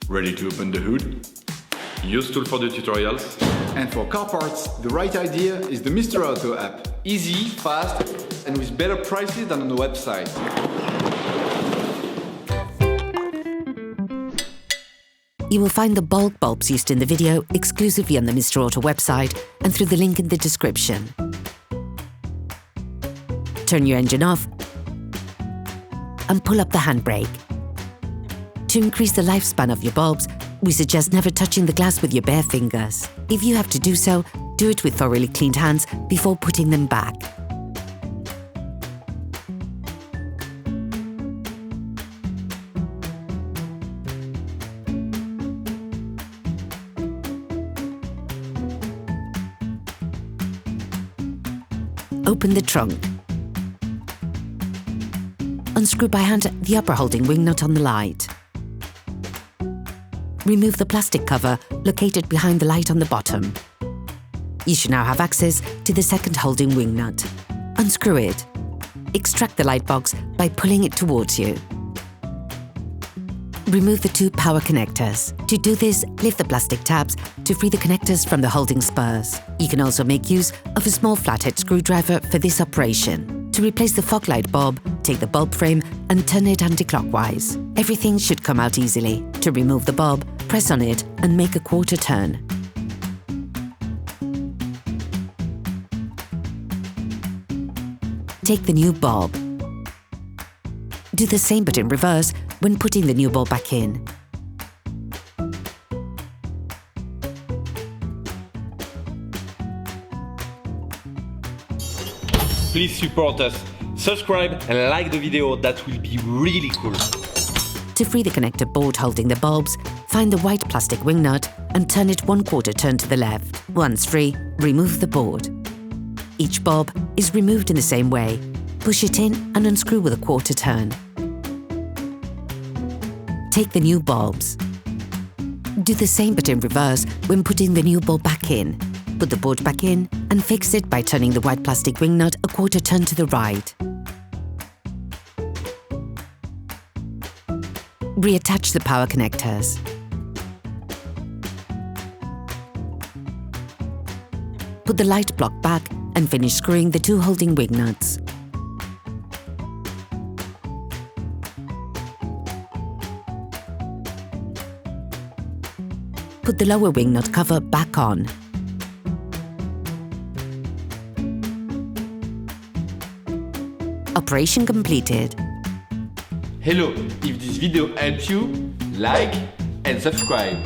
Ready to open the hood? UseTool for the tutorials. And for car parts, the right idea is the Mr. Auto app. Easy, fast, and with better prices than on the website. You will find the bulk bulbs used in the video exclusively on the Mr. Auto website and through the link in the description. Turn your engine off and pull up the handbrake. To increase the lifespan of your bulbs, we suggest never touching the glass with your bare fingers. If you have to do so, do it with thoroughly cleaned hands before putting them back. Open the trunk. Unscrew by hand the upper holding wing nut on the light. Remove the plastic cover located behind the light on the bottom. You should now have access to the second holding wing nut. Unscrew it. Extract the light box by pulling it towards you. Remove the two power connectors. To do this, lift the plastic tabs to free the connectors from the holding spurs. You can also make use of a small flathead screwdriver for this operation. To replace the fog light bulb, take the bulb frame and turn it anti-clockwise. Everything should come out easily. To remove the bulb, press on it and make a quarter turn. Take the new bulb. Do the same but in reverse when putting the new bulb back in. Please support us, subscribe and like the video, that will be really cool. To free the connector board holding the bulbs, find the white plastic wing nut and turn it 1/4 turn to the left. Once free, remove the board. Each bulb is removed in the same way. Push it in and unscrew with a 1/4 turn. Take the new bulbs. Do the same but in reverse when putting the new bulb back in. Put the board back in and fix it by turning the white plastic wing nut a 1/4 turn to the right. Reattach the power connectors. Put the light block back and finish screwing the two holding wing nuts. Put the lower wing nut cover back on. Operation completed. Hello, if this video helps you, like and subscribe.